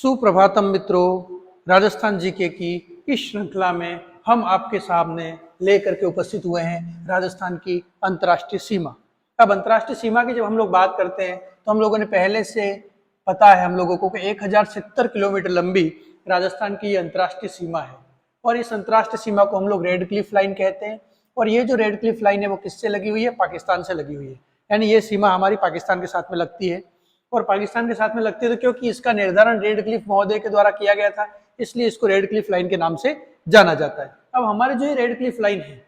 सुप्रभातम मित्रों, राजस्थान जीके की इस श्रृंखला में हम आपके सामने लेकर के उपस्थित हुए हैं राजस्थान की अंतर्राष्ट्रीय सीमा। अब अंतर्राष्ट्रीय सीमा की जब हम लोग बात करते हैं तो हम लोगों ने पहले से पता है हम लोगों को कि 1070 किलोमीटर लंबी राजस्थान की अंतर्राष्ट्रीय सीमा है और इस अंतर्राष्ट्रीय सीमा को हम लोग रेड क्लिफ लाइन कहते हैं। और ये जो रेड क्लिफ लाइन है वो किससे लगी हुई है? पाकिस्तान से लगी हुई है। यानी ये सीमा हमारी पाकिस्तान के साथ में लगती है और पाकिस्तान के साथ में लगती है तो क्योंकि इसका निर्धारण रेड क्लिफ महोदय के द्वारा किया गया था इसलिए इसको रेड क्लिफ लाइन के नाम से जाना जाता है। अब हमारी जो ये रेड क्लिफ लाइन है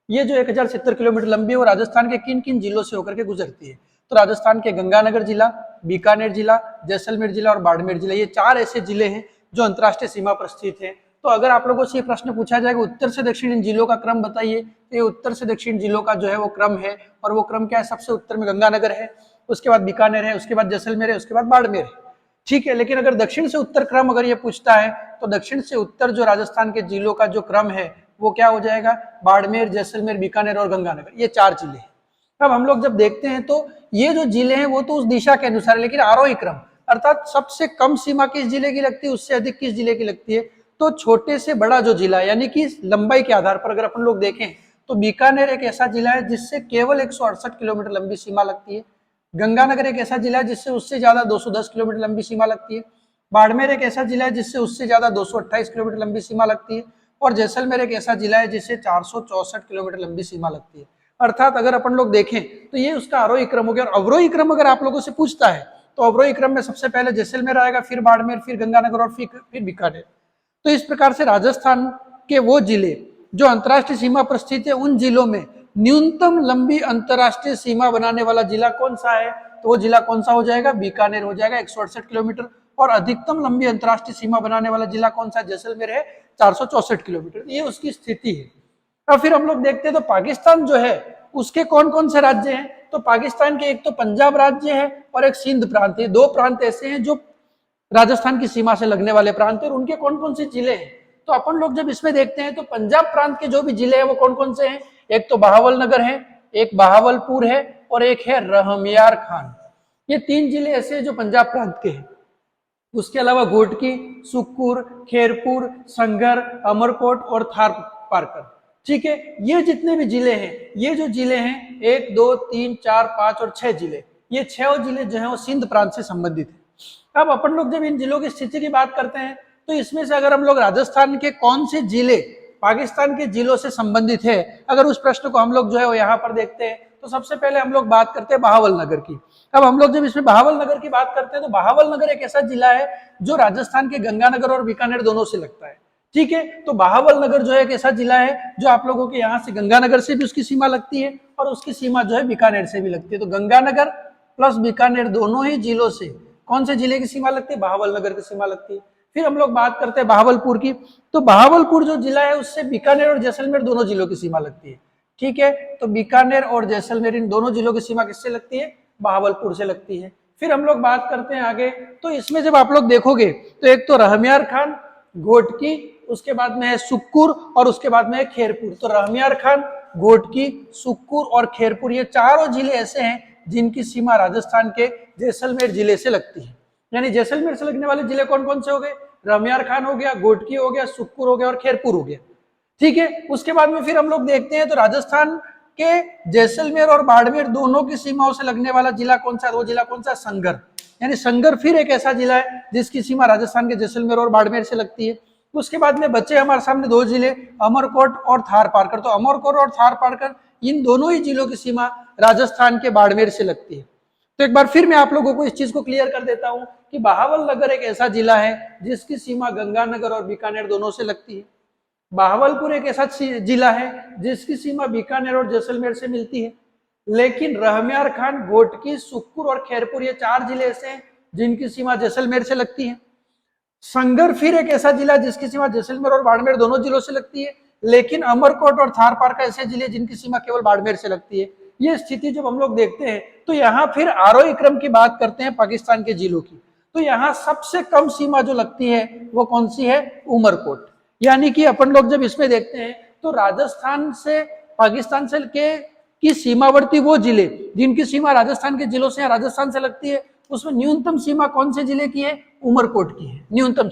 ये जो 1070 किलोमीटर लंबी है वो राजस्थान के किन किन जिलों से होकर के गुजरती है? तो राजस्थान के गंगानगर जिला, बीकानेर जिला, जैसलमेर जिला और बाड़मेर जिला, ये 4 ऐसे जिले हैं जो अंतर्राष्ट्रीय सीमा पर स्थित है। तो अगर आप लोगों से ये प्रश्न पूछा जाएगा उत्तर से दक्षिण इन जिलों का क्रम बताइए, तो ये उत्तर से दक्षिण जिलों का जो है वो क्रम है और वो क्रम क्या है? सबसे उत्तर में गंगानगर है, उसके बाद बीकानेर है, उसके बाद जैसलमेर है, उसके बाद बाड़मेर है। ठीक है, लेकिन अगर दक्षिण से उत्तर क्रम अगर ये पूछता है तो दक्षिण से उत्तर जो राजस्थान के जिलों का जो क्रम है वो क्या हो जाएगा? बाड़मेर, जैसलमेर, बीकानेर और गंगानगर, ये 4 जिले हैं। अब हम लोग जब देखते हैं तो ये जो जिले हैं वो तो उस दिशा के अनुसार है, लेकिन आरोही क्रम अर्थात सबसे कम सीमा किस जिले की लगती है, उससे अधिक किस जिले की लगती है? तो छोटे से बड़ा जो जिला है यानी कि लंबाई के आधार पर अगर अपन लोग देखें तो बीकानेर एक ऐसा जिला है जिससे केवल 168 किलोमीटर लंबी सीमा लगती है। गंगानगर एक ऐसा जिला है जिससे उससे ज्यादा 210 किलोमीटर लंबी सीमा लगती है। बाड़मेर एक ऐसा जिला है जिससे उससे ज्यादा 228 किलोमीटर लंबी सीमा लगती है और जैसलमेर एक ऐसा जिला है जिससे 464 किलोमीटर लंबी सीमा लगती है। अर्थात अगर अपन लोग देखें तो ये उसका आरोही क्रम हो गया। और अवरोही क्रम अगर आप लोगों से पूछता है तो अवरोही क्रम में सबसे पहले जैसलमेर आएगा, फिर बाड़मेर, फिर गंगानगर और फिर बीकानेर। तो इस प्रकार से राजस्थान के वो जिले जो अंतर्राष्ट्रीय सीमा पर स्थित है उन जिलों में न्यूनतम लंबी अंतर्राष्ट्रीय सीमा बनाने वाला जिला कौन सा है? तो वो जिला कौन सा हो जाएगा? बीकानेर हो जाएगा, 168 किलोमीटर। और अधिकतम लंबी अंतर्राष्ट्रीय सीमा बनाने वाला जिला कौन सा? जैसलमेर है, 464 किलोमीटर। ये उसकी स्थिति है। अब फिर हम लोग देखते हैं तो पाकिस्तान जो है उसके कौन कौन से राज्य हैं? तो पाकिस्तान के एक तो पंजाब राज्य है और एक सिंध प्रांत है। 2 प्रांत ऐसे हैं जो राजस्थान की सीमा से लगने वाले प्रांत है और उनके कौन कौन से जिले हैं? तो अपन लोग जब इसमें देखते हैं तो पंजाब प्रांत के जो भी जिले हैं वो कौन कौन से हैं? एक तो बहावलनगर है, एक बहावलपुर है और एक है रहमियार खान। ये 3 जिले ऐसे हैं जो पंजाब प्रांत के हैं। उसके अलावा घोटकी, सुक्कुर, खेरपुर, संगर, अमरकोट और थार पारकर। ठीक है, ये जितने भी जिले हैं, ये जो जिले हैं 1, 2, 3, 4, 5 और 6 जिले, ये 6 जिले जो है वो सिंध प्रांत से संबंधित है। अब अपन लोग जब इन जिलों की स्थिति की बात करते हैं तो इसमें से अगर हम लोग राजस्थान के कौन से जिले पाकिस्तान के जिलों से संबंधित है, अगर उस प्रश्न को हम लोग जो है वो यहाँ पर देखते हैं तो सबसे पहले हम लोग बात करते हैं बहावलनगर की। अब हम लोग जब इसमें बहावलनगर की बात करते हैं तो बहावलनगर एक ऐसा जिला है जो राजस्थान के गंगानगर और बीकानेर दोनों से लगता है। ठीक है, तो बहावलनगर जो है एक ऐसा जिला है जो आप लोगों के यहाँ से गंगानगर से भी उसकी सीमा लगती है और उसकी सीमा जो है बीकानेर से भी लगती है। तो गंगानगर प्लस बीकानेर दोनों ही जिलों से कौन से जिले की सीमा लगती है? बहावलनगर की सीमा लगती है। फिर हम लोग बात करते हैं बहावलपुर की, तो बहावलपुर जो जिला है उससे बीकानेर और जैसलमेर दोनों जिलों की सीमा लगती है। ठीक है, तो बीकानेर और जैसलमेर इन दोनों जिलों की सीमा किससे लगती है? बहावलपुर से लगती है। फिर हम लोग बात करते हैं आगे, तो इसमें जब आप लोग देखोगे तो एक तो रहमियार खान, घोटकी, उसके बाद में है सुक्कुर और उसके बाद में है खेरपुर। तो रहमियार खान, घोटकी, सुक्कुर और खेरपुर ये चारों जिले ऐसे हैं जिनकी सीमा राजस्थान के जैसलमेर जिले से लगती है। यानी जैसलमेर से लगने वाले जिले कौन कौन से हो गए? रहमियार खान हो गया, घोटकी हो गया, सुक्कुर हो गया और खेरपुर हो गया। ठीक है, उसके बाद में फिर हम लोग देखते हैं तो राजस्थान के जैसलमेर और बाड़मेर दोनों की सीमाओं से लगने वाला जिला कौन सा? वो जिला कौन सा? संगर। यानी संगर फिर एक ऐसा जिला है जिसकी सीमा राजस्थान के जैसलमेर और बाड़मेर से लगती है। उसके बाद में बचे हमारे सामने 2 जिले, अमरकोट और थार पारकर। तो अमरकोट और थार पारकर इन दोनों ही जिलों की सीमा राजस्थान के बाड़मेर से लगती है। तो एक बार फिर मैं आप लोगों को इस चीज को क्लियर कर देता हूं कि बहावलनगर एक ऐसा जिला है जिसकी सीमा गंगानगर और बीकानेर दोनों से लगती है। बहावलपुर एक ऐसा जिला है जिसकी सीमा बीकानेर और जैसलमेर से मिलती है। लेकिन रहमियार खान, घोटकी, सुक्कुर और खेरपुर ये 4 जिले ऐसे हैं जिनकी सीमा जैसलमेर से लगती है। संगर फिर एक ऐसा जिला जिसकी सीमा जैसलमेर और बाड़मेर दोनों जिलों से लगती है। लेकिन अमरकोट और थार पारकर ऐसे जिले जिनकी सीमा केवल बाड़मेर से लगती है। ये स्थिति जब हम लोग देखते हैं तो यहाँ फिर आरोही क्रम की बात करते हैं पाकिस्तान के जिलों की, तो यहाँ सबसे कम सीमा जो लगती है वो कौन सी है? उमरकोट। यानी कि अपन लोग जब इसमें देखते हैं तो राजस्थान से पाकिस्तान से की सीमावर्ती वो जिले जिनकी सीमा राजस्थान के जिलों से या राजस्थान से लगती है उसमें न्यूनतम सीमा कौन से जिले की है? उमरकोट की है न्यूनतम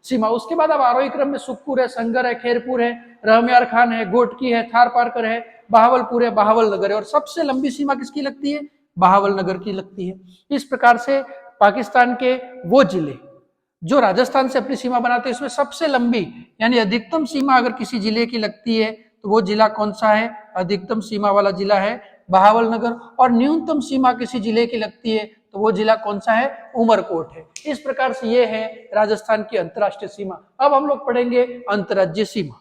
सीमा। उसके बाद अब आरोही क्रम में सुखपुर है, संगर है, खेरपुर है, रहम्यार खान है, गोटकी है, थार पारकर है, बहावलपुर है, बहावल नगर है। और सबसे लंबी सीमा किसकी लगती है? बहावल नगर की लगती है। इस प्रकार से पाकिस्तान के वो जिले जो राजस्थान से अपनी सीमा बनाते हैं, इसमें सबसे लंबी यानी अधिकतम सीमा अगर किसी जिले की लगती है तो वो जिला कौन सा है? अधिकतम सीमा वाला जिला है बहावल नगर। और न्यूनतम सीमा किसी जिले की लगती है तो वो जिला कौन सा है? उमरकोट है। इस प्रकार से ये है राजस्थान की अंतर्राष्ट्रीय सीमा। अब हम लोग पढ़ेंगे अंतर्राज्यीय सीमा।